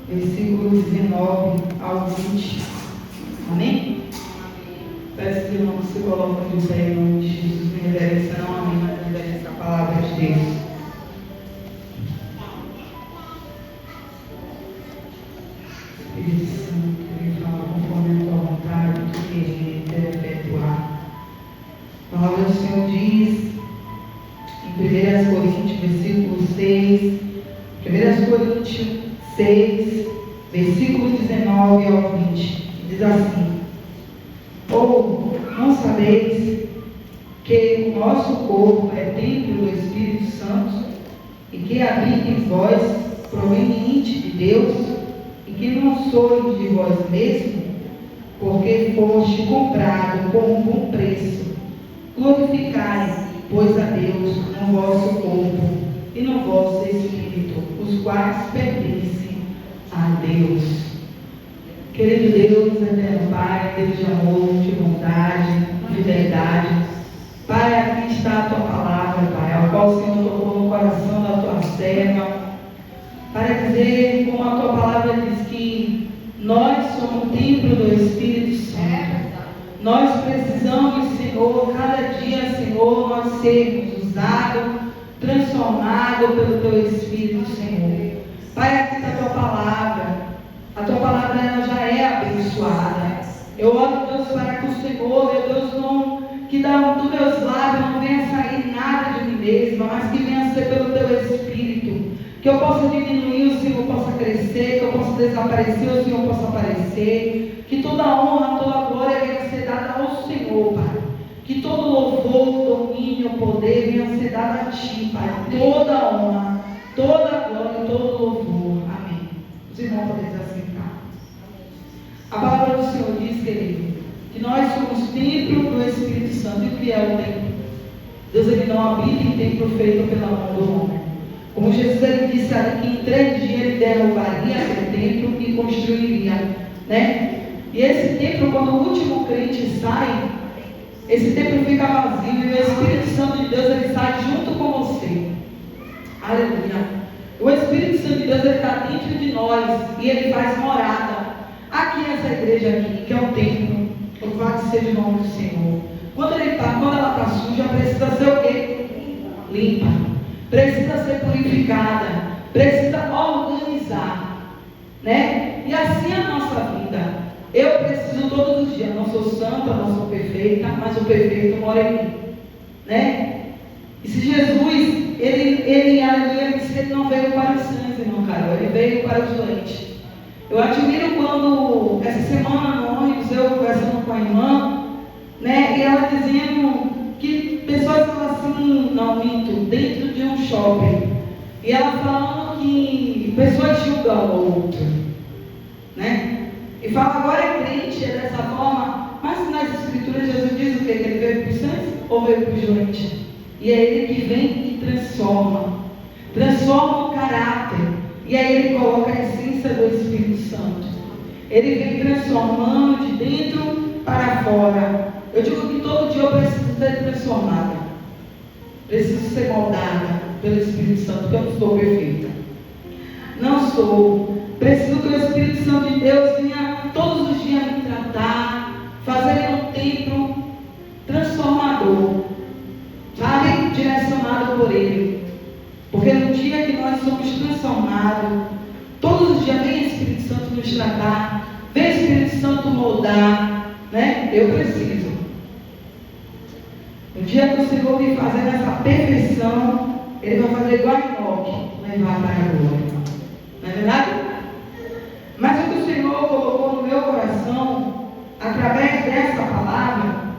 versículos 19 ao 20. Amém? Peço que o irmão se coloque de pé em nome de Jesus, em reverência, não amém, mas em reverência à palavra de Deus. Espírito Santo, ele fala conforme a tua vontade, tu queres efetuar. A palavra do Senhor diz em 1 Coríntios, versículo 6, 1 Coríntios 6, versículo 19 ao 20, diz assim: ou não sabeis que o nosso corpo é templo do Espírito Santo e que habita em vós, proveniente de Deus, e que não sois de vós mesmos, porque foste comprado com um bom preço. Glorificai, pois, a Deus no vosso corpo e no vosso espírito, os quais pertencem a Deus. Querido Deus, eterno Pai, Deus de amor, de bondade, de fidelidade, Pai, aqui está a tua palavra, Pai, ao qual o Senhor tocou no coração da tua serva, para dizer, como a tua palavra diz, que nós somos o templo do Espírito Santo. Nós precisamos, Senhor, cada dia, Senhor, nós sermos usados, transformados pelo teu Espírito, Senhor. Pai, aqui está a tua palavra. A tua palavra ela já é abençoada. Eu oro, Deus, para que o Senhor, meu Deus, que dos meus lábios não venha sair nada de mim mesma, mas que venha ser pelo teu Espírito. Que eu possa diminuir, o Senhor possa crescer, que eu possa desaparecer, o Senhor possa aparecer. Que toda honra, toda glória venha ser dada ao Senhor, Pai. Que todo louvor, domínio, poder venha ser dado a Ti, Pai. Toda honra, toda glória, todo louvor. Amém. Os irmãos podem assentar. A palavra do Senhor diz, querido, que nós somos templo do Espírito Santo. E o que é o templo? Deus, ele não habita em templo feito pela mão do homem. Como Jesus ele disse ali que em 3 dias ele derrubaria aquele templo e construiria, né? E esse templo, quando o último crente sai, esse templo fica vazio e o Espírito Santo de Deus ele sai junto com você. Aleluia. O Espírito Santo de Deus ele está dentro de nós e ele faz morada. Aqui nessa igreja aqui, que é um templo, louvado seja o nome do Senhor. Quando ela está suja, precisa ser o quê? Limpa. Precisa ser purificada. Precisa organizar, né? E assim é a nossa vida. Eu preciso todos os dias. Não sou santa, não sou perfeita, mas o perfeito mora em mim, né? E se Jesus, ele disse que ele não veio para os sãos, irmão Carol, ele veio para os doentes. Eu admiro quando, essa semana no ônibus, eu conversando com a irmã, né, e ela dizendo que pessoas falam assim, não minto, dentro de um shopping, e ela falando que pessoas julgam o outro, né, e fala, agora é crente, é dessa forma, mas nas escrituras Jesus diz o quê? Que ele veio para os sãos ou veio para os doentes? E é ele que vem e transforma o caráter. E aí ele coloca a essência do Espírito Santo. Ele vem transformando de dentro para fora. Eu digo que todo dia eu preciso ser transformada. Preciso ser moldada pelo Espírito Santo, porque eu não sou perfeita. Não sou. Preciso que o Espírito Santo de Deus venha todos os dias me tratar, fazer um templo transformador, sabe? Direcionado por Ele. Porque no dia que nós somos transformados, todos os dias vem o Espírito Santo nos tratar, vem o Espírito Santo moldar, né? Eu preciso. No dia que o Senhor me fazer essa perfeição, Ele vai fazer igual a Enoque, levar para a glória. Não é verdade? Mas o que o Senhor colocou no meu coração, através dessa palavra,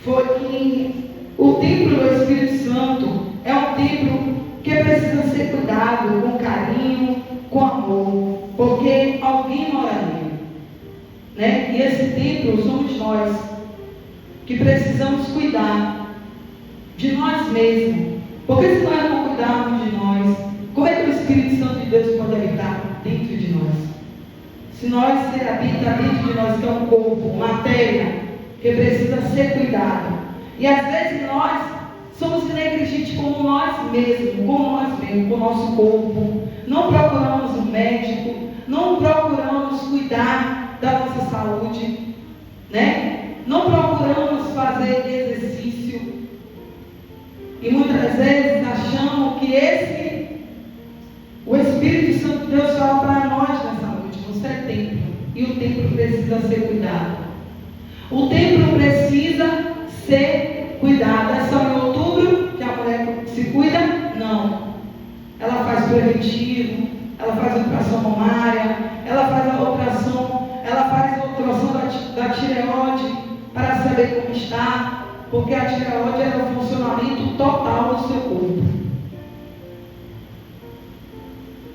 foi que o templo do Espírito Santo é um templo que precisa ser cuidado com carinho, com amor, porque alguém mora nele, né? E esse templo somos nós, que precisamos cuidar de nós mesmos, porque se nós não cuidarmos de nós, como é que o Espírito Santo de Deus pode habitar dentro de nós? Se nós se habita dentro de nós, que é um corpo, matéria, que precisa ser cuidado, e às vezes nós somos negligentes com nós mesmos, com o nosso corpo. Não procuramos um médico. médico, não procuramos cuidar da nossa saúde, né? Não procuramos fazer exercício. E muitas vezes achamos que o Espírito Santo de Deus fala para nós nessa noite: você é templo, e o templo precisa ser cuidado. O templo precisa ser cuidado. É só em outubro que a mulher se cuida? Não. Ela faz preventivo, ela faz ultrassom mamária, ela faz a ultrassom da tireoide para saber como está, porque a tireoide é o funcionamento total do seu corpo.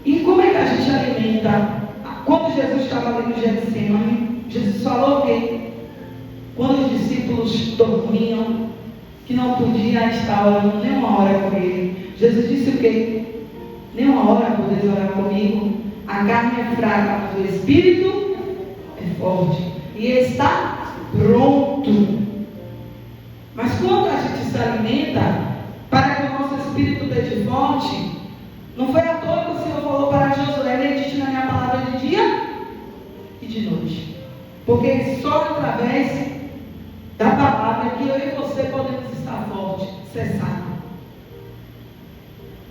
E como é que a gente alimenta? Quando Jesus estava ali no Getsemane, Jesus falou que quando os discípulos dormiam, que não podia estar orando nem uma hora com ele, Jesus disse o quê? Nem uma hora podeis orar comigo. A carne é fraca, mas o Espírito é forte e está pronto. Mas quando a gente se alimenta para que o nosso Espírito esteja forte, não foi à toa que o Senhor falou para Josué: medite na minha palavra de dia e de noite, porque só através da palavra que eu e você podemos estar fortes, cessar.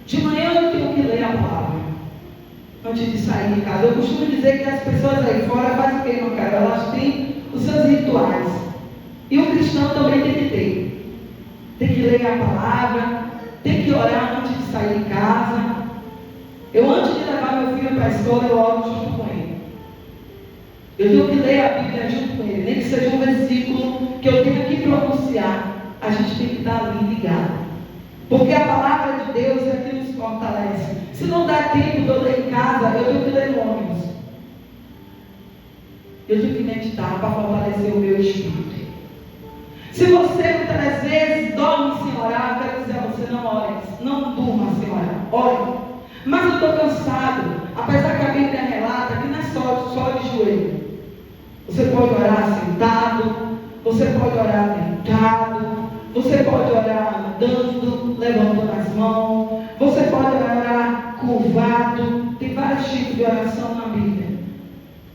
De manhã eu tenho que ler a palavra antes de sair de casa. Eu costumo dizer que as pessoas aí fora fazem o que, meu caro? Elas têm os seus rituais. E o cristão também tem que ter. Tem que ler a palavra, tem que orar antes de sair de casa. Eu, antes de levar meu filho para a escola, eu oro junto com ele. Eu tenho que ler a Bíblia junto com ele, nem que seja um versículo que eu tenha que pronunciar. A gente tem que estar ali ligado. Porque a palavra de Deus é que nos fortalece. Se não dá tempo de eu ler em casa, eu tenho que ler no ônibus. Eu tenho que meditar para fortalecer o meu espírito. Se você muitas vezes dorme sem orar, eu quero dizer a você: não ore, não durma sem orar, ore. Mas eu estou cansado, apesar que a Bíblia relata que não é só de joelho. Você pode orar sentado, você pode orar deitado, você pode orar andando, levantando as mãos, você pode orar curvado. Tem vários tipos de oração na Bíblia.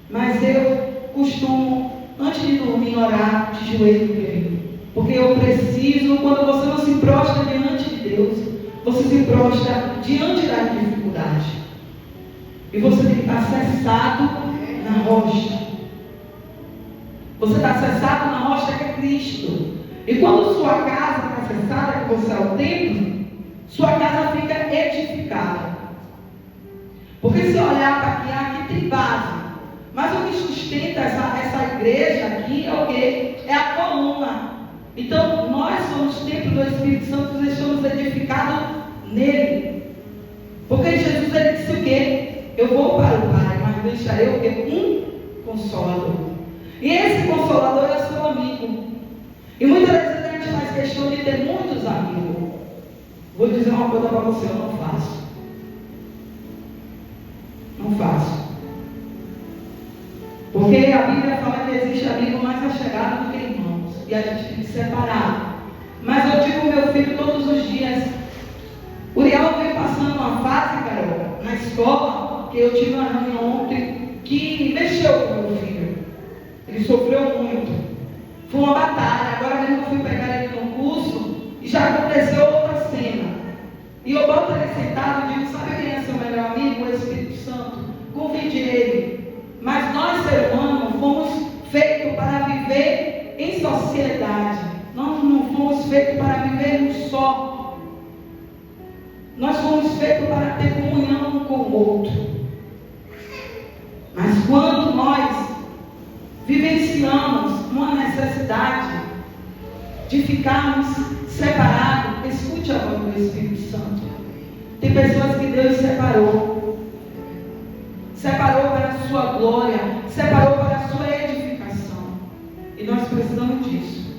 Mas eu costumo, antes de dormir, orar de joelho querido. Porque eu preciso, quando você não se prostra diante de Deus, você se prostra diante da dificuldade. E você tem que estar cessado na rocha. Você está cessado na rocha que é Cristo. E quando sua casa está cessada, que você é o templo, sua casa fica edificada. Porque se olhar para aqui tem base. Mas o que sustenta essa igreja aqui é o quê? É a coluna. Então, nós somos templo do Espírito Santo e estamos edificados nele. Porque Jesus, ele disse o quê? Eu vou para o Pai, mas deixarei o quê? Um consolador. E esse consolador é seu amigo. E muitas vezes a gente faz questão de ter muitos amigos. Vou dizer uma coisa para você: eu não faço. Não faço. Porque a Bíblia fala que existe amigo mais achegado do que irmãos. E a gente tem que separar. Mas eu digo ao meu filho todos os dias: Uriel veio passando uma fase, Carol, na escola, que eu tive uma reunião ontem que mexeu com o meu filho. Ele sofreu muito. Foi uma batalha. Agora mesmo eu fui pegar ele no curso e já aconteceu outra cena. E eu boto ele sentado e digo: sabe quem é seu melhor amigo? O Espírito Santo. Convide ele. Mas nós, seres humanos, fomos feitos para viver em sociedade. Nós não fomos feitos para vivermos só. Nós fomos feitos para ter comunhão um com o outro. Mas quando nós vivenciamos uma necessidade de ficarmos separados, escute a voz do Espírito Santo. Tem pessoas que Deus separou. Separou para a sua glória, separou para a sua edificação. E nós precisamos disso.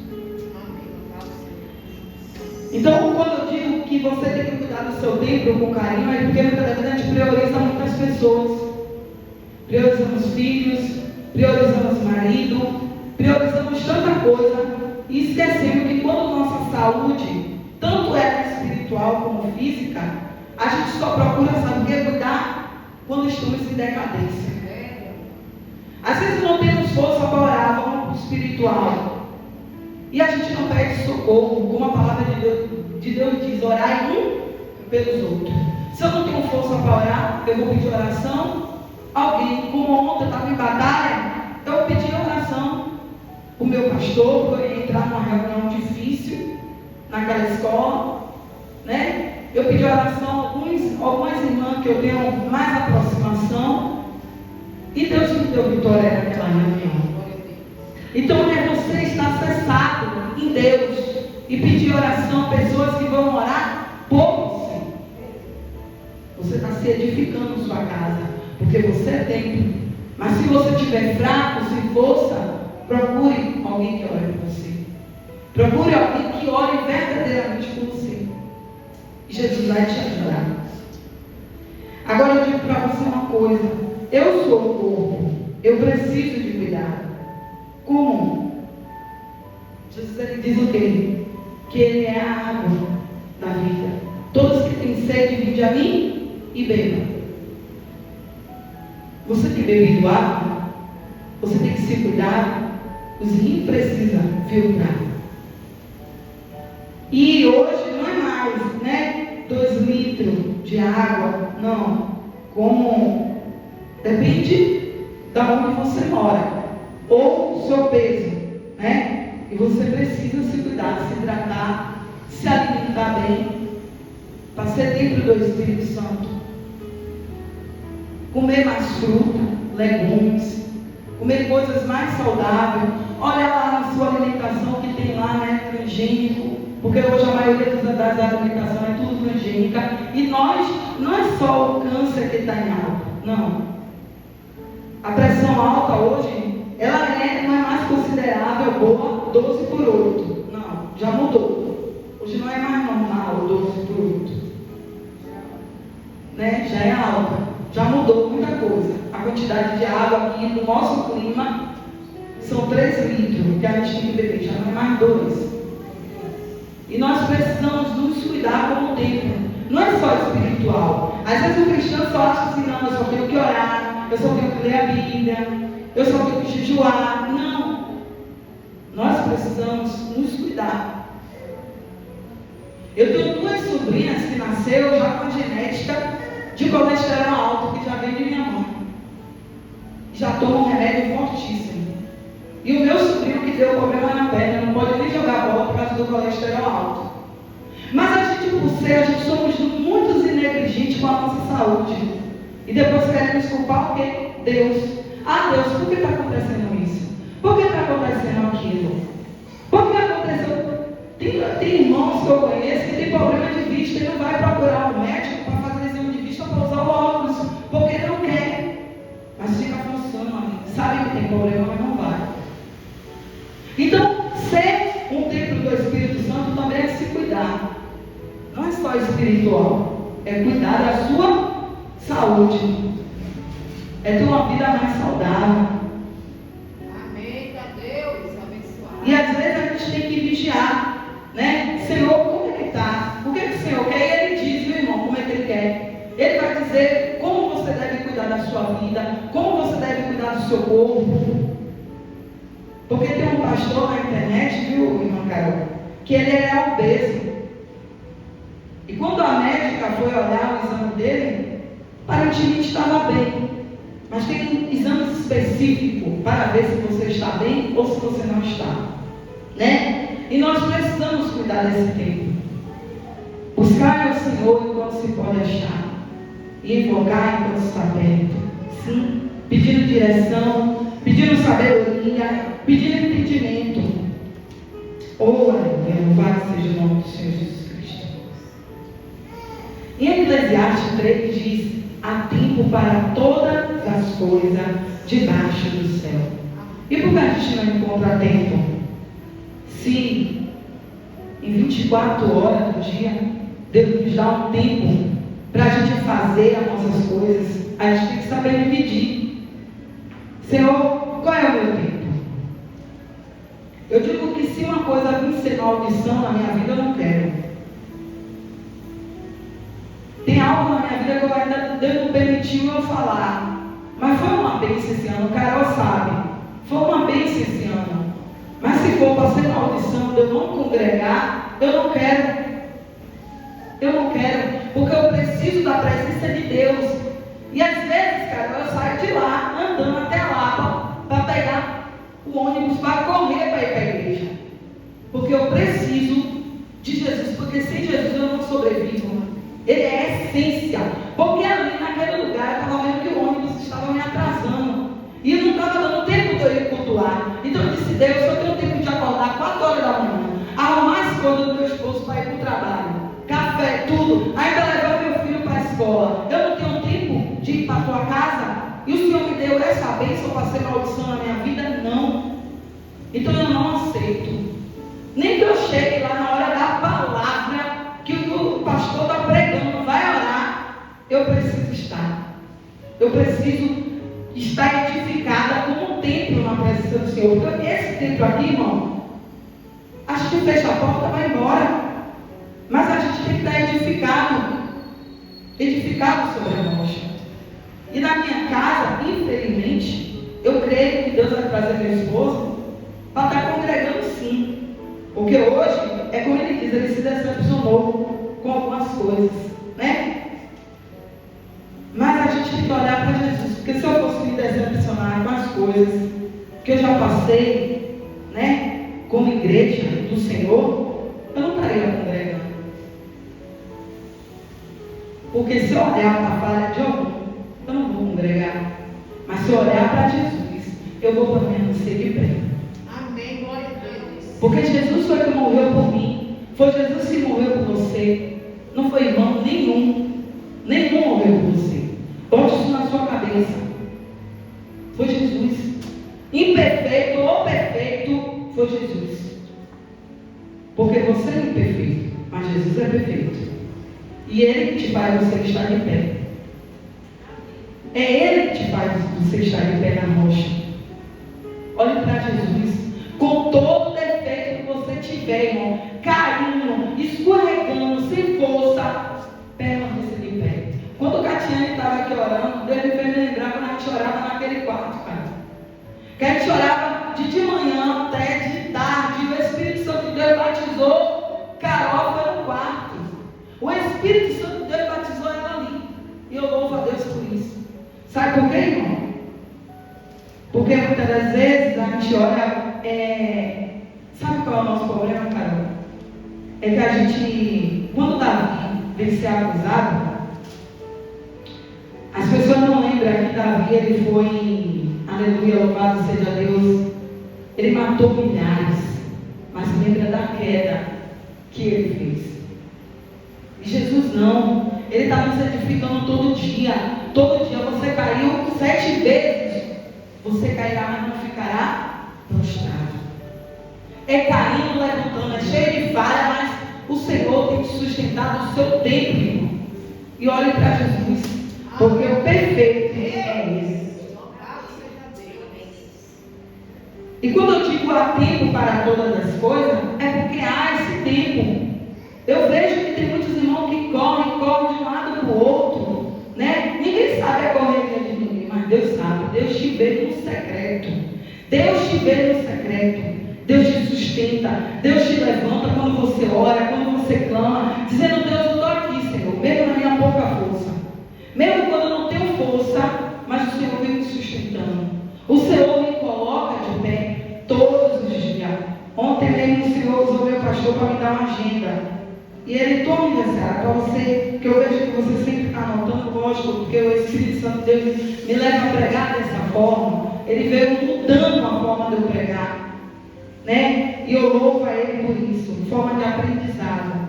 Então, quando eu digo que você tem que cuidar do seu templo com carinho, é porque muitas vezes a gente prioriza muitas pessoas. Priorizamos filhos, priorizamos marido, priorizamos tanta coisa e esquecemos que quando nossa saúde, tanto é espiritual como física, a gente só procura, sabe o que? Cuidar quando estamos em decadência. Às vezes não temos força para orar, vamos para o espiritual. E a gente não pede socorro, como a palavra de Deus diz, orar um pelos outros. Se eu não tenho força para orar, eu vou pedir oração. Alguém, como ontem eu estava em batalha, eu pedi oração para o meu pastor, porque eu ia entrar numa reunião difícil naquela escola, né? Eu pedi oração a algumas irmãs que eu tenho mais aproximação, e Deus me deu vitória naquela reunião. Então é você estar cessado em Deus e pedir oração a pessoas que vão orar por você. Você está se edificando sua casa, porque você é templo. Mas se você estiver fraco, sem força, procure alguém que ore por você. Procure alguém que ore verdadeiramente por você. E Jesus vai te ajudar. Agora eu digo para você uma coisa. Eu sou o corpo. Eu preciso de cuidado. Como? Jesus ele diz o quê? Que Ele é a água da vida. Todos que têm sede, vinde a mim e bebam. Você tem bebido água? Você tem que se cuidar. Os rins precisam filtrar. E hoje não é mais, né? 2 litros de água. Não. Como? Depende de onde você mora. Ou o seu peso, né? E você precisa se cuidar, se hidratar, se alimentar bem, para ser templo do Espírito Santo. Comer mais fruta, legumes, comer coisas mais saudáveis. Olha lá na sua alimentação que tem lá, né? Transgênico, porque hoje a maioria das alimentações é tudo transgênica. E nós, não é só o câncer que está em alta, não. A pressão alta hoje, ela não é mais considerável boa 12 por 8. Não, já mudou. Hoje não é mais normal 12 por 8. Né? Já é alta. Já mudou muita coisa. A quantidade de água aqui no nosso clima são 3 litros que a gente tem que beber, já não é mais 2. E nós precisamos nos cuidar como templo. Não é só espiritual. Às vezes o cristão só acha assim, não, eu só tenho que orar, eu só tenho que ler a Bíblia, eu só tenho que jejuar. Não. Nós precisamos nos cuidar. Eu tenho 2 sobrinhas que nasceram já com a genética de colesterol alto, que já vem de minha mãe. Já tomam um remédio fortíssimo. E o meu sobrinho que deu problema na perna, não pode nem jogar bola por causa do colesterol alto. Mas a gente, por ser, a gente somos muitos e negligentes com a nossa saúde. E depois queremos culpar o quê? Deus. Ah, Deus, por que está acontecendo isso? Por que está acontecendo aquilo? Por que aconteceu? Tem irmãos que eu conheço que tem problema de vista e não vai procurar um médico para fazer exame de vista para usar o óculos, porque não quer. Mas fica funcionando, sabe que tem problema, mas não vai. Então, ser um templo do Espírito Santo também é se cuidar. Não é só espiritual, é cuidar da sua saúde. É ter uma vida mais saudável. Amém, Deus, abençoado. E às vezes a gente tem que vigiar, né? Senhor, como é que está? O que o Senhor quer? E Ele diz, meu irmão, como é que Ele quer? Ele vai dizer como você deve cuidar da sua vida, como você deve cuidar do seu corpo. Porque tem um pastor na internet, viu, irmã Carol, que ele é obeso. E quando a médica foi olhar o exame dele, aparentemente estava bem. Mas tem exames específicos para ver se você está bem ou se você não está. Né? E nós precisamos cuidar desse tempo. Buscar ao Senhor enquanto se pode achar. E invocar enquanto está perto. Sim, pedindo direção, pedindo sabedoria, pedindo entendimento. Louvado seja o nome do Senhor Jesus Cristo. Em Eclesiastes 3 diz: há tempo para todas as coisas debaixo do céu. E por que a gente não encontra tempo? Se em 24 horas do dia Deus nos dá um tempo para a gente fazer as nossas coisas, a gente tem que saber dividir. Senhor, qual é o meu tempo? Eu digo que se uma coisa vir ser maldição na minha vida, eu não quero. Tem algo na minha minha vida que eu ainda Deus não permitiu eu falar. Mas foi uma bênção esse ano, o Carol sabe. Foi uma bênção esse ano. Mas se for para ser maldição de eu não congregar, eu não quero. Eu não quero, porque eu preciso da presença de Deus. E às vezes, cara, eu saio de lá, andando até a Lapa, para pegar o ônibus, para correr para ir para a igreja. Porque eu preciso de Jesus, porque sem Jesus eu não sobrevivo. Ele é a essência. Porque ali naquele lugar eu estava vendo que o ônibus estava me atrasando. E eu não estava dando tempo de eu ir cultuar. Então eu disse, Deus, eu tenho tempo de acordar 4 horas da manhã, arrumar as coisas do meu esposo para ir para o trabalho. Café, tudo, ainda levar meu filho para a escola. Eu não tenho tempo de ir para a tua casa? E o Senhor me deu essa bênção para ser maldição na minha vida? Não. Então eu não aceito. Nem que eu chegue lá na hora da palavra que o pastor está pregando, vai orar. Eu preciso estar. Eu preciso estar edificada como um templo na presença do Senhor. Porque esse templo aqui, irmão, a gente fecha a porta e vai embora. Mas a gente tem que estar edificado sobre a rocha. E na minha casa, infelizmente, eu creio que Deus vai trazer meu esposo para estar congregando sim. Porque hoje, é como ele diz, ele se decepcionou com algumas coisas, né? Mas a gente tem que olhar para Jesus. Porque se eu fosse me decepcionar com as coisas que eu já passei, né? Como igreja do Senhor, eu não estaria congregando. Porque se eu olhar para a falha de algum, eu não vou congregar. Mas se eu olhar para Jesus, eu vou permanecer de pé. Amém, glória a Deus. Porque Jesus foi que morreu por mim. Foi Jesus que morreu por você. Não foi irmão nenhum. Nenhum morreu por você. Bote isso na sua cabeça. Foi Jesus. Imperfeito ou perfeito, foi Jesus. Porque você é imperfeito, mas Jesus é perfeito. E Ele que te faz você estar de pé. É Ele que te faz você estar de pé na rocha. Olhe para Jesus. Com todo defeito que você tiver, irmão, caindo, escorregando, sem força, permaneça de pé. Quando o Catiane estava aqui orando, Deus me fez me lembrar quando a gente orava naquele quarto, cara. Que a gente orava de manhã até de tarde. O Espírito Santo de Deus batizou Carol, foi no quarto. O Espírito Santo de Deus batizou ela ali. E eu louvo a Deus por isso. Sabe por quê, irmão? Porque muitas das vezes a gente olha. Sabe qual é o nosso problema, Carol? É que a gente, quando Davi veio ser acusado, as pessoas não lembram que Davi, ele foi, aleluia, louvado seja Deus, ele matou milhares, mas lembra da queda que ele fez. E Jesus não, Ele está nos edificando todo dia. Todo dia você caiu 7 vezes, você cairá, mas não ficará prostrado. É caindo, levantando, é cheio de falha, mas o Senhor tem te sustentado o seu tempo, irmão. E olhe para Jesus, porque o perfeito é esse. E quando eu digo há tempo para todas as coisas, é porque há esse tempo. Eu vejo que tem muitos irmãos que correm de um lado para o outro, né? Ninguém sabe a correria de ninguém, mas Deus sabe. Deus te vê no secreto. Deus te vê no secreto. Deus te sustenta. Deus te levanta quando você ora, quando você clama, dizendo: Deus, eu estou aqui, Senhor, mesmo na minha pouca força. Mesmo quando eu não tenho força, mas o Senhor vem me sustentando. O Senhor me coloca de pé todos os dias. Ontem mesmo o Senhor usou meu pastor para me dar uma agenda. E ele toma aniversário para você, que eu vejo que você sempre está anotando, lógico, porque o Espírito Santo de Deus me leva a pregar dessa forma. Ele veio mudando a forma de eu pregar, né? E eu louvo a Ele por isso, forma de aprendizado.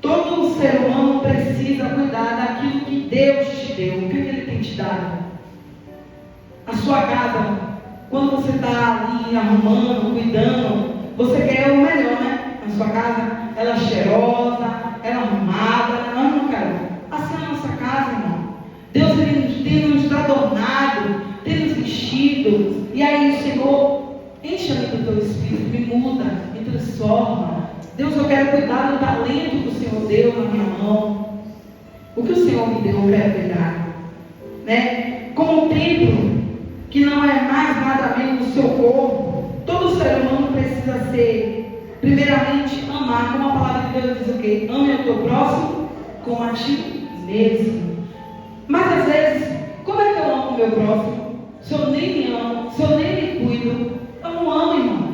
Todo ser humano precisa cuidar daquilo que Deus te deu. O que Ele tem te dado? A sua casa, quando você está ali arrumando, cuidando, você quer o melhor, né? Na sua casa, ela cheirosa, ela arrumada, não, cara. Assim é a nossa casa, irmão. Deus tem nos adornado, tem nos vestido. E aí o Senhor enche-me do teu espírito, me muda, me transforma. Deus, eu quero cuidar do talento que o Senhor deu na minha mão. O que o Senhor me deu, eu quero cuidar. Né? Como um templo que não é mais nada menos do seu corpo, todo ser humano precisa ser, primeiramente, amar, como a palavra de Deus diz o quê? Ame o teu próximo como a ti mesmo. Mas às vezes, como é que eu amo o meu próximo? Se eu nem me amo, se eu nem me cuido, eu não amo, irmão.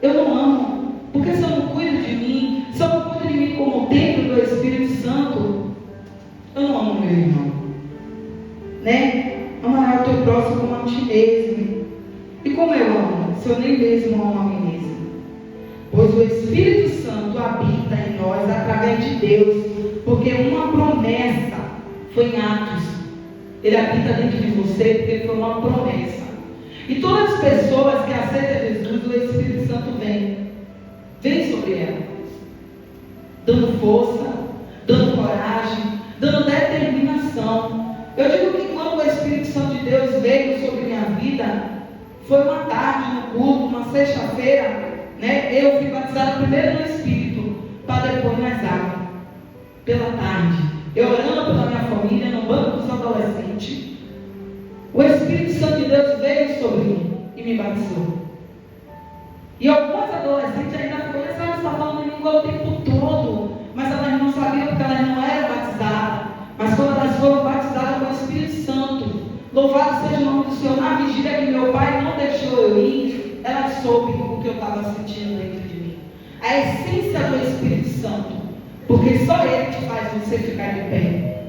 Eu não amo. Porque se eu não cuido de mim, se eu não cuido de mim como o templo do Espírito Santo, eu não amo meu irmão. Né? Amarás o teu próximo como a ti mesmo. E como eu amo? Se eu nem mesmo amo a mim mesmo. Pois o Espírito Santo habita em nós através de Deus, porque uma promessa foi em Atos. Ele habita dentro de você porque foi uma promessa. E todas as pessoas que aceitam Jesus, o Espírito Santo vem sobre ela, dando força, dando coragem, dando determinação. Eu digo que quando o Espírito Santo de Deus veio sobre minha vida, foi uma tarde no culto, uma sexta-feira, né? Eu fui batizada primeiro no Espírito, para depois nas águas, pela tarde. Eu orando pela minha família, no banco dos adolescentes, o Espírito Santo de Deus veio sobre mim e me batizou. E algumas adolescentes ainda ficam, você está falando em língua o tempo todo, mas elas não sabiam porque elas não eram batizadas. Mas quando elas foram batizadas com o Espírito Santo, louvado seja o nome do Senhor, na vigília que meu pai não deixou eu ir, elas soube o que eu estava sentindo dentro de mim. A essência do Espírito Santo. Porque só Ele te faz você ficar de pé.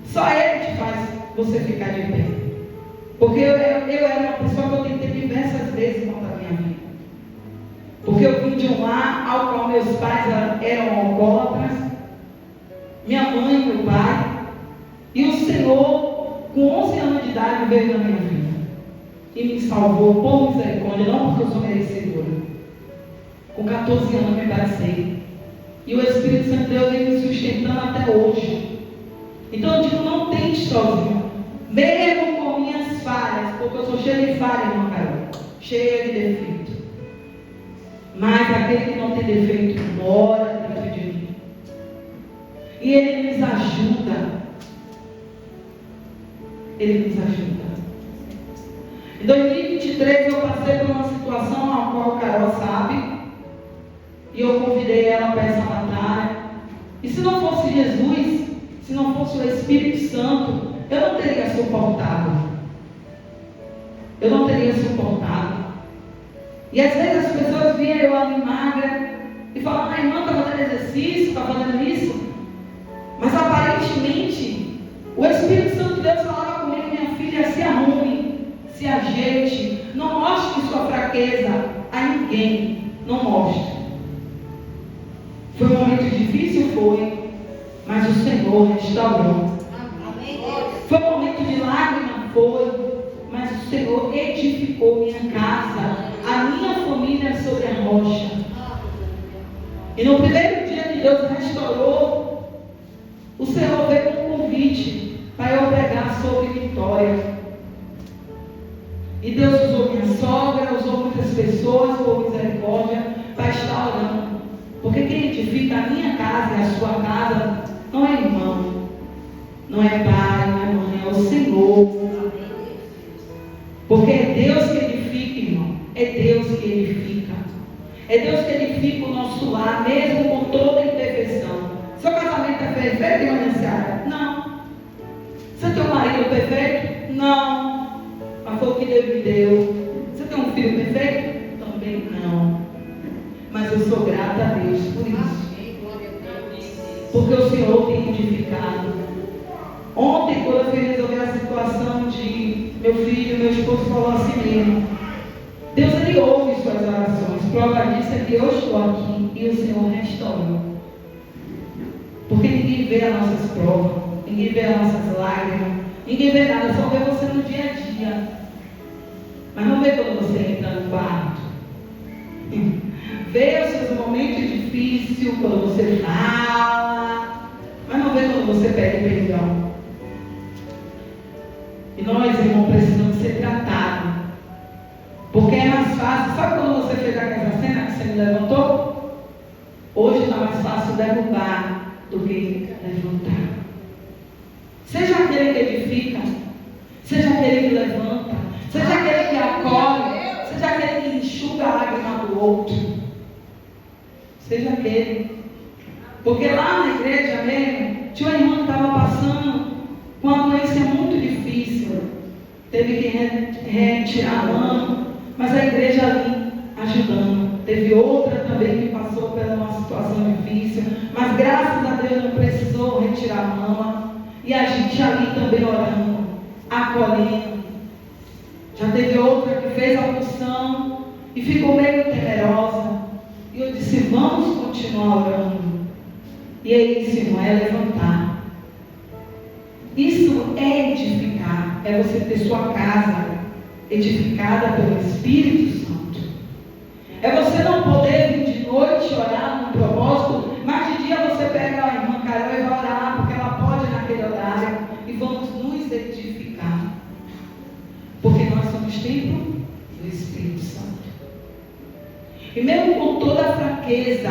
Só Ele te faz você ficar de pé. Porque eu era uma pessoa que eu tentei diversas vezes contra a minha vida. Porque eu vim de um lar ao qual meus pais eram alcoólatras, minha mãe e meu pai, e o Senhor, com 11 anos de idade, veio na minha vida e me salvou por misericórdia, não porque eu sou merecedora. Com 14 anos me batizei. E o Espírito Santo de Deus vem me sustentando até hoje. Então eu digo, não tente sozinho. Mesmo com minhas falhas, porque eu sou cheia de falha, irmã Carol. Cheia de defeito. Mas aquele que não tem defeito mora dentro de mim. E Ele nos ajuda. Ele nos ajuda. Em 2023 eu passei por uma situação a qual a Carol sabe. E eu convidei ela para essa batalha. E se não fosse Jesus, se não fosse o Espírito Santo, eu não teria suportado. Eu não teria suportado. E às vezes as pessoas viam eu ali magra e falavam, a irmã está fazendo exercício, está fazendo isso. Mas aparentemente, o Espírito Santo de Deus falava comigo, minha filha, se arrume, se ajeite, não mostre sua fraqueza a ninguém. Não mostre. Foi um momento difícil, foi, mas o Senhor restaurou. Foi um momento de lágrima, foi, mas o Senhor edificou minha casa, a minha família sobre a rocha. E no primeiro dia que Deus restaurou, o Senhor veio com um convite para eu pregar sobre vitória. E Deus usou minha sogra, usou muitas pessoas por misericórdia para estar orando. Porque quem edifica a minha casa e a sua casa não é irmão, não é pai, não é mãe, é o Senhor. Porque é Deus que edifica, irmão. É Deus que edifica. É Deus que edifica o nosso lar, mesmo com toda a imperfeição. Seu casamento é perfeito, irmã Seara? Não. Você tem um marido perfeito? Não. Mas foi o que Deus me deu. Você tem um filho perfeito? Também não. Mas eu sou grata a Deus por isso. Porque o Senhor tem edificado. Ontem, quando eu fui resolver a situação de meu filho, meu esposo falou assim mesmo. Deus, Ele ouve suas orações. Prova disso é que eu estou aqui e o Senhor restaurou. Porque ninguém vê as nossas provas, ninguém vê as nossas lágrimas, ninguém vê nada, só vê você no dia a dia. Mas não vê quando você entra no quarto. Vê os seus momentos difíceis, quando você fala, mas não vê quando você pede perdão. E nós, irmãos, precisamos ser tratados. Porque é mais fácil, sabe quando você fez aquela cena que você me levantou? Hoje está mais fácil derrubar do que levantar. Seja aquele que edifica, seja aquele que levanta, seja aquele que acolhe, seja aquele que enxuga a lágrima do outro. Seja aquele. Porque lá na igreja mesmo, tinha uma irmã que estava passando com uma doença muito difícil. Teve que retirar a mão, mas a igreja ali ajudando. Teve outra também que passou por uma situação difícil, mas graças a Deus não precisou retirar a mama. E a gente ali também orando, acolhendo. Já teve outra que fez a unção e ficou meio temerosa. E eu disse, vamos continuar orando. E é isso, irmão, é levantar. Isso é edificar. É você ter sua casa edificada pelo Espírito Santo. É você não poder vir de noite orar num propósito, mas de dia você pega a irmã Carol e vai orar, porque ela pode naquele horário, e vamos nos edificar. Porque nós somos templo do Espírito Santo. E mesmo com toda a fraqueza,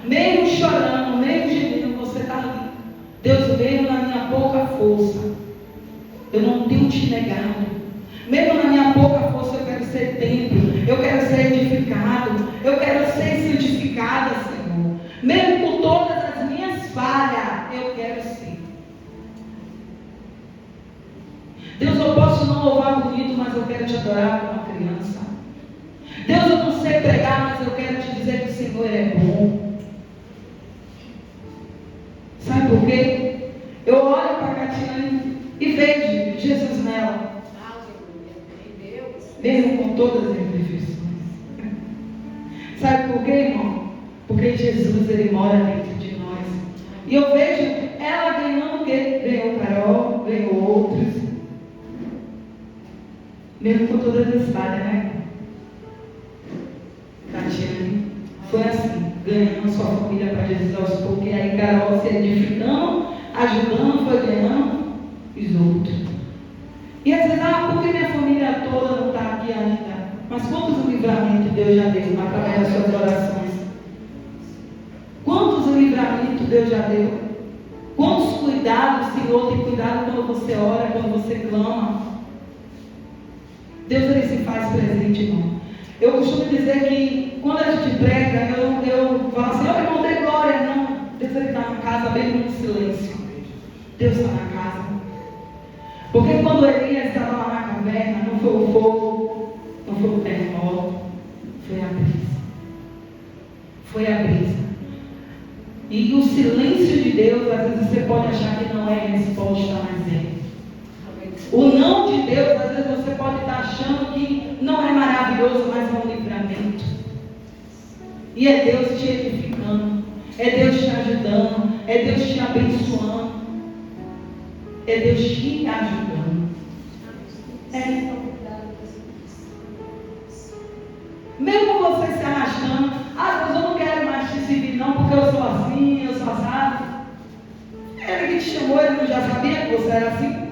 mesmo chorando, mesmo gemendo, você está ali. Deus, mesmo na minha pouca força, eu não tenho te negado. Mesmo na minha pouca força, eu quero ser templo, eu quero ser edificado, eu quero ser santificada, Senhor. Mesmo com todas as minhas falhas, eu quero ser. Deus, eu posso não louvar bonito, mas eu quero te adorar como uma criança. Deus, eu não sei pregar, mas eu quero te dizer que o Senhor é bom. Sabe por quê? Eu olho para a Catiane e vejo Jesus nela. Mesmo com todas as imperfeições. Sabe por quê, irmão? Porque Jesus, Ele mora dentro de nós. E eu vejo ela ganhando o quê? Ganhou Carol, ganhou outros. Mesmo com todas as falhas, né? Tatiane foi assim, ganhando sua família para Jesus aos poucos. E aí Carol se edificando, ajudando, foi ganhando os outros. E às vezes, por que minha família toda não está aqui ainda? Mas quantos livramentos Deus já deu através das suas orações? Quantos livramentos Deus já deu? Quantos cuidados, Senhor, tem cuidado quando você ora, quando você clama? Deus, Ele se faz presente, irmão. Eu costumo dizer que quando a gente prega, eu falo assim, irmão, dê glória. Não, Deus, Ele está na casa, bem no silêncio. Deus está na casa. Porque quando Elias estava lá na caverna, não foi o fogo, não foi o terremoto, foi a brisa. Foi a brisa. E o silêncio de Deus, às vezes você pode achar que não é resposta, mas é. O não de Deus, às vezes você pode estar achando que não é maravilhoso, mas é um livramento. E é Deus te edificando, é Deus te ajudando, é Deus te abençoando. É Deus te ajudando. Mesmo você se arrastando, Deus, eu não quero mais te servir não, porque eu sou assim, eu sou assado. Ele que te chamou, ele não já sabia que você era assim?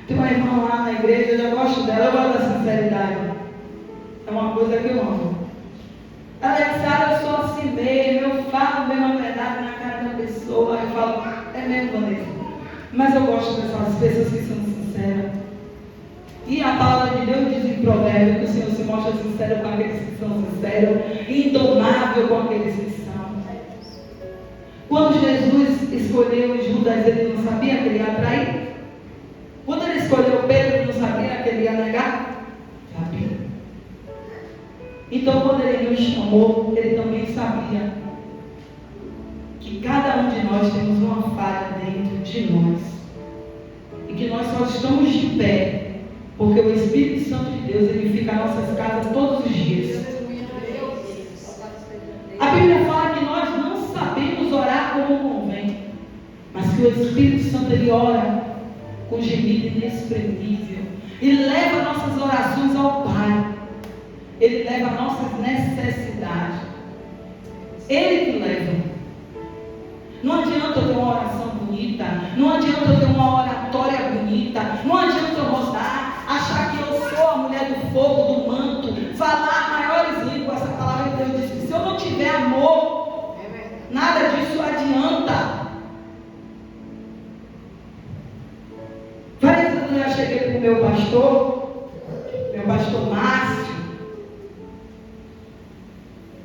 Tem uma irmã lá na igreja, eu já gosto dela, eu gosto da sinceridade. É uma coisa que eu amo. Ela disse, eu sou assim mesmo, eu falo mesmo a verdade na cara da pessoa. Eu falo, é mesmo, Vanessa. Mas eu gosto dessas pessoas que são sinceras. E a palavra de Deus diz em Provérbio que o Senhor se mostra sincero com aqueles que são sinceros e indomável com aqueles que são. Quando Jesus escolheu Judas, ele não sabia que ele ia trair? Quando ele escolheu Pedro, ele não sabia que ele ia negar? Sabia. Então, quando ele nos chamou, ele também sabia que cada um de nós temos uma falha dentro de nós. E que nós só estamos de pé porque o Espírito Santo de Deus edifica nossas casas todos os dias. A Bíblia fala que nós não sabemos orar como convém, mas que o Espírito Santo, ele ora com gemido inexprimível. Ele leva nossas orações ao Pai. Ele leva nossas necessidades. Ele que leva. Não adianta eu ter uma oração bonita, não adianta eu ter uma oratória bonita, não adianta eu mostrar, achar que eu sou a mulher do fogo, do manto, falar maiores línguas. Essa palavra que Deus disse, se eu não tiver amor, nada disso adianta. já cheguei para o meu pastor Márcio.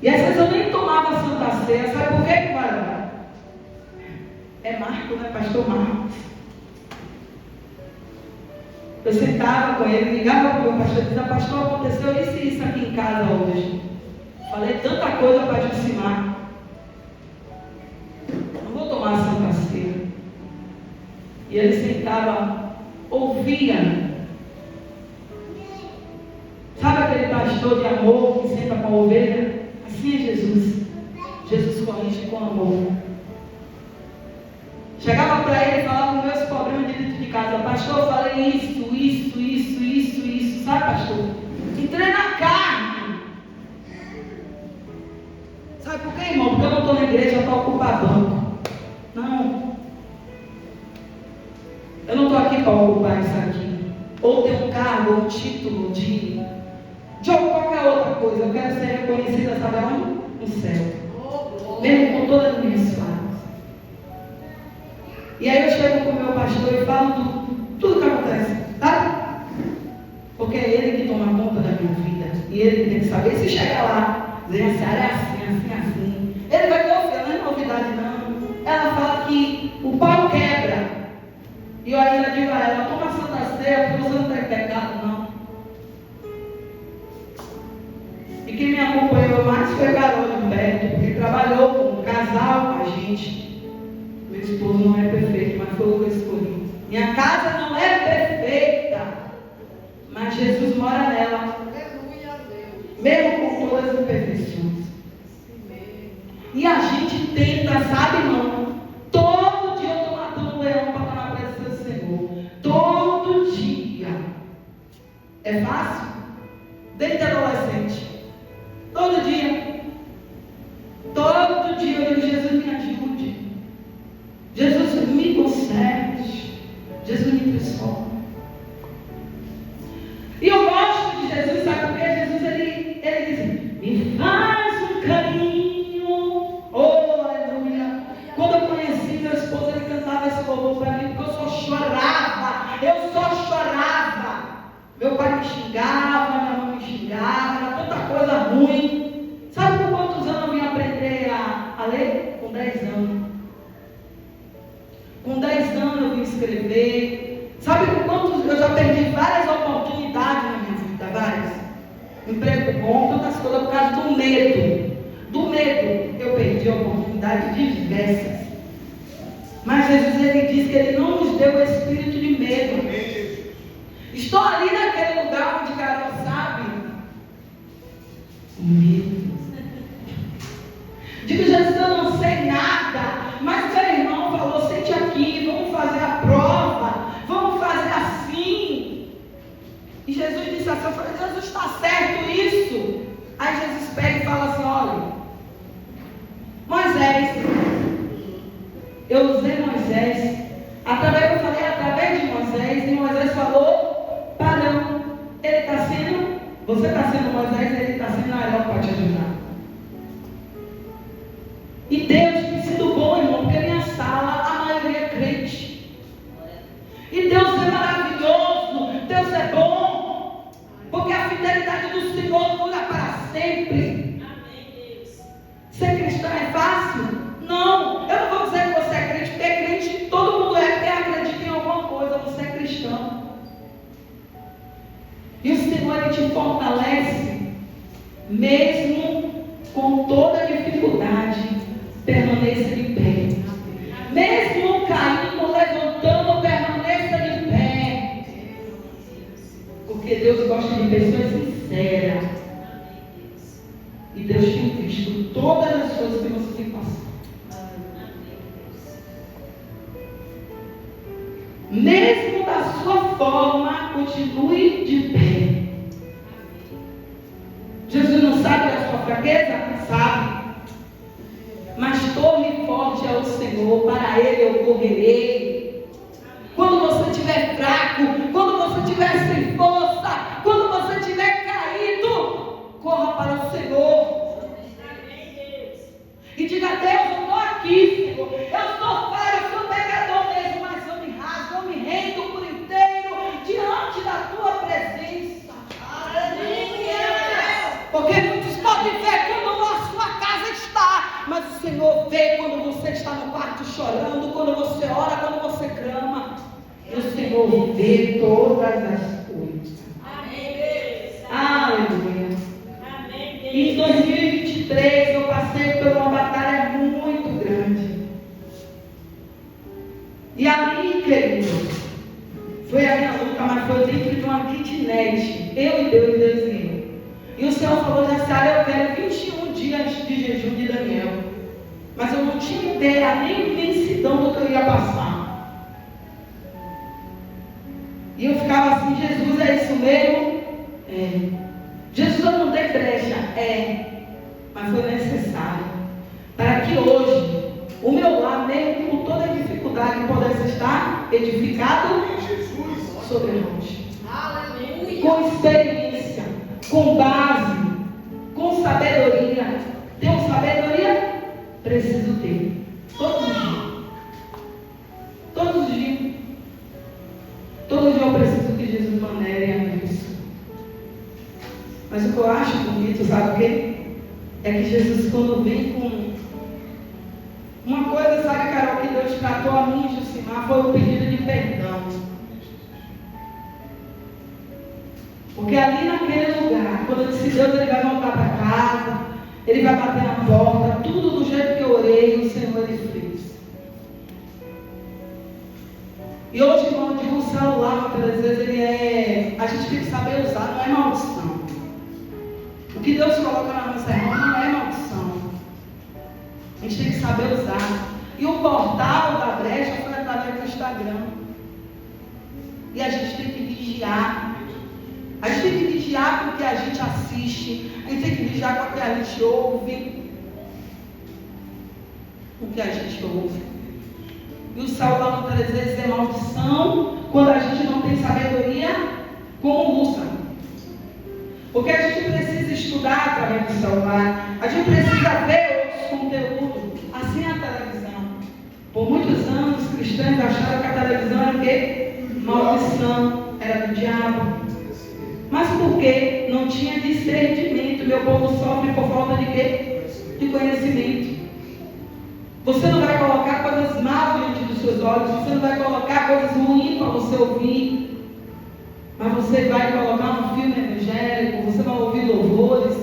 E às vezes eu nem tomava Santa Ceia. Sabe por quê, varão? É Marco, né? Pastor Marcos. Eu sentava com ele, ligava para o meu pastor e dizia: pastor, aconteceu isso e isso aqui em casa hoje. Falei tanta coisa para Jucimar. Não vou tomar Santa Ceia. E ele sentava, ouvia. Sabe aquele pastor de amor que senta com a ovelha? Assim é Jesus. Jesus corrige com amor. Chegava para ele e falava os meus problemas de dentro de casa. Pastor, eu falei isso. Sabe, pastor? Entrei na carne. Sabe por quê, irmão? Porque eu não estou na igreja para ocupar banco. Não. Eu não estou aqui para ocupar isso aqui. Ou ter um cargo, ou um título de qualquer outra coisa. Eu quero ser reconhecida, sabe aonde? No céu. Mesmo com todas as minhas falhas. E aí eu chego com o meu pastor e falo tudo que acontece, tá? Porque é ele que toma conta da minha vida. E ele que tem que saber. Se chegar lá, dizer assim, é assim. Ele vai confiar, não é novidade não. Ela fala que o pau quebra. E eu ainda digo a ela: toma Santa Ceia, porque você não tem pecado não. E quem me acompanhou mais foi a Carol de Humberto, porque trabalhou com um casal com a gente. Meu esposo não é perfeito, mas foi o que eu escolhi. Minha casa não é perfeita, mas Jesus mora nela. Mesmo com todas as imperfeições. E a gente tenta, sabe, irmão? Todo dia eu estou matando um leão para estar na presença do Senhor. Todo dia. É fácil? Desde adolescente. Todo dia. Todo dia eu digo: Jesus, me ajude. Jesus, me conserte. Jesus, me transforma. E eu gosto de Jesus, sabe por quê? Jesus, ele diz: me faz um carinho. Oh, aleluia. Quando eu conheci meu esposo, ele cantava esse louvor para mim, porque eu só chorava. Meu pai me xingava, minha mãe me xingava, era tanta coisa ruim. Sabe por quantos anos eu vim aprender a ler? Com 10 anos. Com 10 anos eu vim escrever. Sabe por quantos? Eu já perdi várias oportunidades na minha vida, várias. Emprego bom, tantas coisas por causa do medo. Do medo eu perdi oportunidades diversas. Mas Jesus, ele diz que ele não nos deu o espírito de medo. Estou ali naquele lugar onde Carol sabe. Medo. Digo: Jesus, eu não sei nada. Mas meu irmão falou: sente aqui, vamos fazer a prova. Vamos fazer assim. E Jesus disse assim: eu falei: Jesus, está certo isso? Aí Jesus pega e fala assim: olha, Moisés, eu usei Moisés, através de Moisés, e Moisés falou: padrão, ele está sendo, você está sendo Moisés, ele está sendo Arão para te ajudar. E Deus tem sido bom, irmão, porque minha sala, a maioria é crente. E Deus é maravilhoso, Deus é bom, porque a fidelidade do Senhor dura para sempre. Ser cristão é fácil? Não, eu não vou dizer que você é crente, porque crente todo mundo é, porque acredita em alguma coisa, você é cristão. E o Senhor, ele te fortalece, mesmo com toda a dificuldade, permaneça de pé. Mesmo caindo, levantando, permaneça de pé. Porque Deus gosta de pessoas sinceras. E Deus tem visto todas as coisas que você tem passado. Mesmo da sua forma, continue de pé. Jesus não sabe da sua fraqueza? Sabe. Mas torne forte ao Senhor, para Ele eu correrei. Quando você estiver fraco, quando você estiver sem força, quando você estiver caído, corra para o Senhor. E diga: Deus, eu estou aqui, Senhor. Eu estou falho, eu sou pecador mesmo, mas eu me rasgo, eu me rendo por inteiro chorando, quando você ora, quando você clama. E o Senhor vê todas as coisas. Aleluia. E em 2023 eu passei por uma batalha muito grande. E ali, queridos, foi a minha luta, mas foi dentro de uma kitnet. Eu e Deus viu. E o Senhor falou, Jaciara, eu quero 21 dias de jejum de Daniel. Mas eu não tinha ideia, nem imensidão do que eu ia passar. E eu ficava assim, Jesus, é isso mesmo? É. Jesus, eu não dei brecha. É. Mas foi necessário. Para que hoje, o meu lar, mesmo com toda a dificuldade, pudesse estar edificado sobre a rocha. Aleluia. Com experiência, com base, com sabedoria. Tenho sabedoria? Preciso ter. Todos os dias. Todos os dias. Todos os dias eu preciso que Jesus manere a minha pessoa. Mas o que eu acho bonito, sabe o quê? É que Jesus, quando vem com uma coisa, sabe, Carol, que Deus tratou a mim e Jucimar, foi o pedido de perdão. Porque ali naquele lugar, quando eu disse, Deus, ele vai voltar para casa, ele vai bater na porta, tudo do jeito que eu orei, o Senhor ele fez. E hoje, irmão, eu digo, o celular, muitas vezes, a gente tem que saber usar, não é maldição. O que Deus coloca na nossa mão não é maldição. A gente tem que saber usar. E o portal da brecha foi através do Instagram. E a gente tem que vigiar. A gente tem que vigiar com o que a gente assiste. A gente tem que vigiar com o que a gente ouve. Com o que a gente ouve. E o celular muitas vezes é maldição quando a gente não tem sabedoria como usa. Porque a gente precisa estudar através do celular. A gente precisa ver outros conteúdos. Assim é a televisão. Por muitos anos, os cristãos acharam que a televisão era o quê? Maldição. Era do diabo. Mas por quê? Não tinha discernimento. Meu povo sofre por falta de quê? De conhecimento. Você não vai colocar coisas mal diante dos seus olhos. Você não vai colocar coisas ruins para você ouvir. Mas você vai colocar um filme evangélico, você vai ouvir louvores,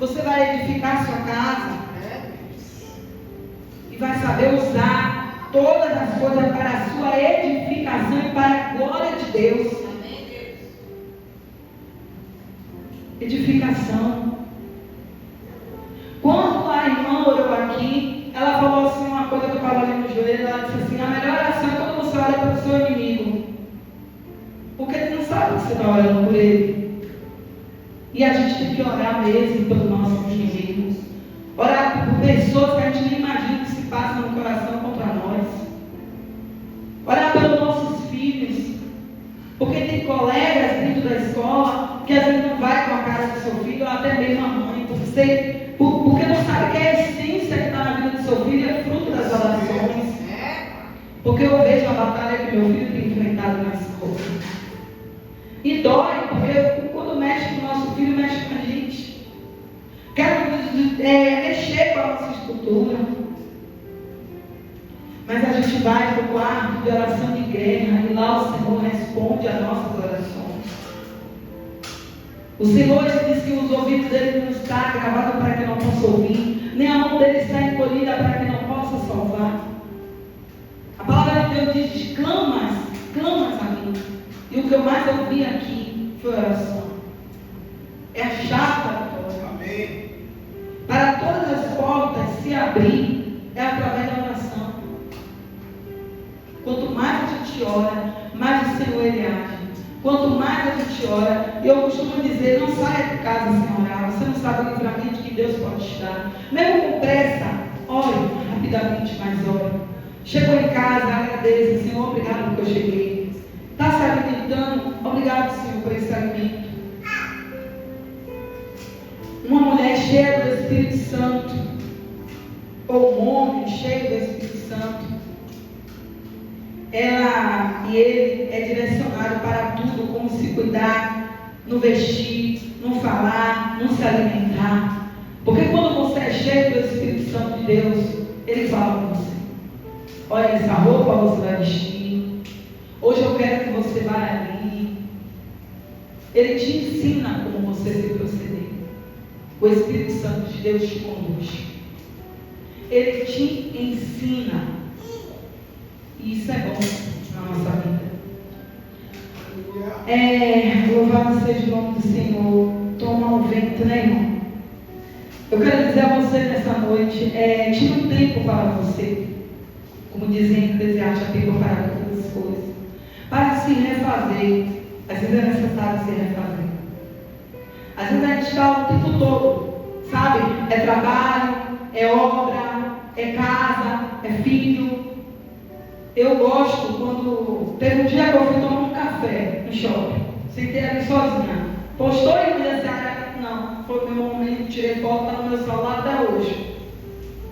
você vai edificar a sua casa e vai saber usar todas as coisas para a sua edificação e para a glória de Deus. Edificação. Quando a irmã orou aqui, ela falou assim uma coisa que eu estava ali no joelho, ela disse assim, a melhor oração é quando você ora para o seu inimigo. Porque ele não sabe que você está orando por ele. E a gente tem que orar mesmo pelos nossos inimigos. Orar por pessoas que a gente nem imagina que se passam no coração contra nós. Orar pelos nossos filhos. Porque tem colegas dentro da escola que às vezes não vai com a cara do seu filho, ou até mesmo a mãe, porque não sabe que a essência que está na vida do seu filho é fruto das orações. Porque eu vejo a batalha que meu filho tem enfrentado na escola. E dói, porque quando mexe com o nosso filho, mexe com a gente. Quero mexer com a nossa estrutura. Mas a gente vai para o quarto de oração de guerra e lá o Senhor responde às nossas orações. O Senhor diz que os ouvidos dele não estão gravados para que não possa ouvir, nem a mão dele está encolhida para que não possa salvar. A palavra de Deus diz: clamas a mim. E o que eu mais ouvi aqui foi oração. É a chave da vitória. Amém. Para todas as portas se abrir, é através da oração. Quanto mais a gente ora, mais o Senhor ele age. Quanto mais a gente ora, eu costumo dizer, não saia de casa sem orar. Você não sabe o livramento que Deus pode te dar. Mesmo com pressa, ore rapidamente, mas ore. Chegou em casa, agradeça, Senhor, obrigado porque eu cheguei. Está se alimentando? Obrigado, Senhor, por esse alimento. Uma mulher cheia do Espírito Santo, ou um homem cheio do Espírito Santo, ela e ele é direcionado para tudo, como se cuidar, no vestir, no falar, no se alimentar. Porque quando você é cheio do Espírito Santo de Deus, ele fala com você. olha, essa roupa você vai vestir. Hoje eu quero que você vá ali. Ele te ensina como você se proceder. O Espírito Santo de Deus te conduz. Ele te ensina. E isso é bom na nossa vida. Louvado seja o nome do Senhor. Toma um vento, né, irmão? Eu quero dizer a você nessa noite, tira um tempo para você. Como dizem em Eclesiastes, já tempo para todas as coisas. Para se refazer. Às vezes é necessário se refazer. Às vezes a gente está o tempo todo, sabe? É trabalho, é obra, é casa, é filho. Eu gosto quando... Teve um dia que eu fui tomar um café no shopping. Sentei ali sozinha. Postou em aniversário? Não. Foi o meu momento, tirei foto, está no meu celular até hoje.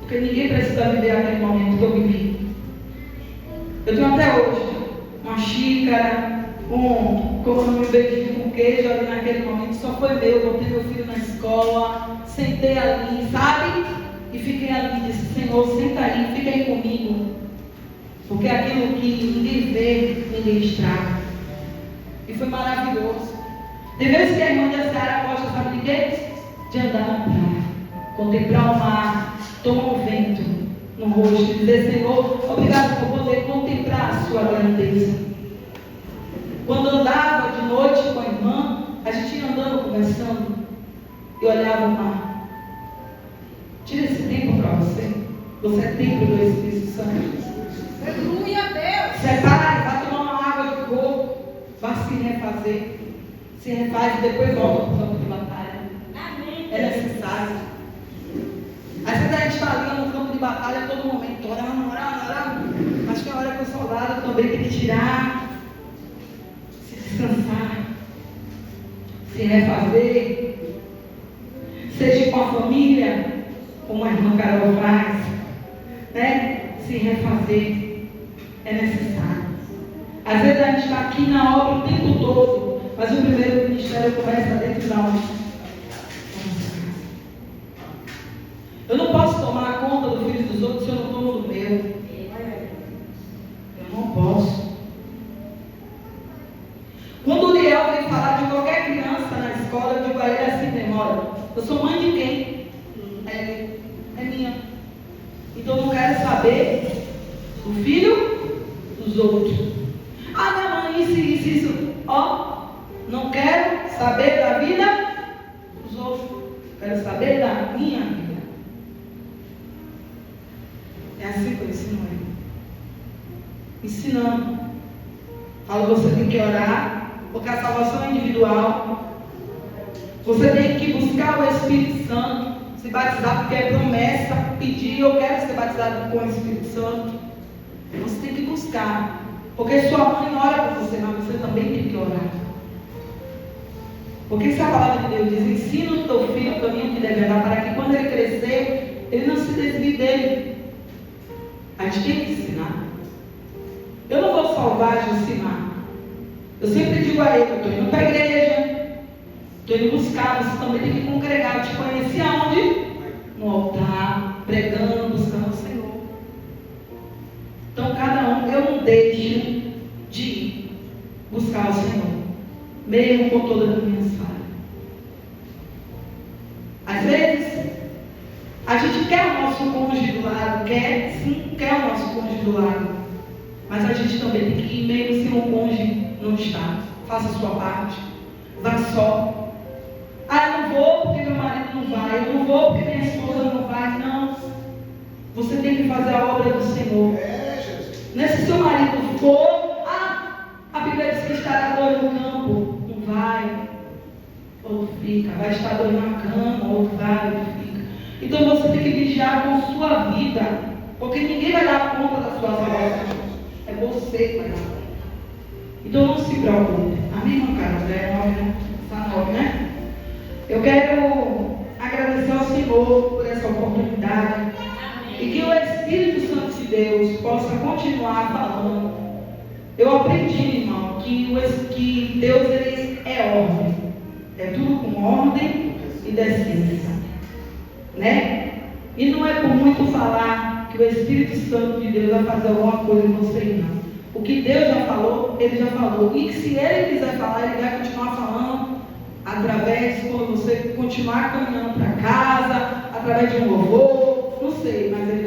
Porque ninguém precisa viver aquele momento que eu vivi. Eu tenho até hoje uma xícara, como um beijinho com queijo ali naquele momento, só foi meu. Eu botei meu filho na escola, sentei ali, sabe? E fiquei ali e disse: Senhor, senta aí, fica aí comigo. Porque aquilo que ninguém vê, ninguém estraga. E foi maravilhoso. Tem vezes que a irmã da Seara gosta, sabe de quê? De andar na praia, contemplar o mar, tomar um vento no rosto e dizer: Senhor, obrigado por poder contemplar a sua grandeza. Quando andava de noite com a irmã, a gente ia andando, conversando, e olhava o mar. Tira esse tempo para você. Você é templo do Espírito Santo. Aleluia, Deus. Separa, vai tomar uma água de coco, vai se refazer. Se refaz e depois volta para o campo de batalha. Amém. É necessário. Às vezes a gente está ali no campo de batalha a todo momento, orando. Mas tem hora que o soldado também tem que tirar, se descansar, se refazer. Seja com a família, como a irmã Carol faz, né? Se refazer. É necessário. Às vezes a gente está aqui na obra o tempo todo, mas o primeiro ministério começa dentro da onde? Eu não posso tomar conta do filho dos outros se eu não tomo do meu. Eu não posso. Quando o Liel vem falar de qualquer criança na escola, eu digo a ele assim mesmo: olha, eu sou mãe de quem? É minha. Então eu não quero saber do filho dos outros. Ah, minha mãe, isso. Não quero saber da vida dos outros. Quero saber da minha vida. É assim que eu ensino ele. Ensinando. Falo: você tem que orar, porque a salvação é individual. Você tem que buscar o Espírito Santo, se batizar, porque é promessa, pedir: eu quero ser batizado com o Espírito Santo. Você tem que buscar, porque sua mãe ora por você, mas você também tem que orar. Porque se a palavra de Deus diz: ensina o teu filho o caminho que deve andar, para que quando ele crescer, ele não se desvie dele. A gente tem que ensinar. Eu não vou salvar de ensinar. Eu sempre digo a ele: eu estou indo para a igreja, estou indo buscar, você também tem que congregar. Eu te conheci aonde? No altar, pregando, buscando o Senhor. Então cada um, eu não deixo de buscar o Senhor, mesmo com todas as minhas falhas. Às vezes, a gente quer o nosso cônjuge do lado, quer o nosso cônjuge do lado, mas a gente também tem que ir mesmo se o cônjuge não está. Faça a sua parte, vá só. Ah, eu não vou porque meu marido não vai, eu não vou porque minha esposa não vai. Não, você tem que fazer a obra do Senhor. Se seu marido for, a Bíblia diz que estará dois no campo. Um vai, outro fica. Vai estar dois na cama, outro vai, outro fica. Então você tem que vigiar com sua vida, porque ninguém vai dar conta da sua salvação. É você que vai dar conta. Então não se preocupe. Amém, irmão Carlos? É 9, né? Está 9, né? Eu quero agradecer ao Senhor por essa oportunidade. E que o Espírito Santo de Deus possa continuar falando. Eu aprendi, irmão, que Deus ele é ordem. É tudo com ordem e decência. Né? E não é por muito falar que o Espírito Santo de Deus vai fazer alguma coisa em você, não. O que Deus já falou, Ele já falou. E se Ele quiser falar, Ele vai continuar falando através, quando você continuar caminhando para casa, através de um louvor, não sei, mas Ele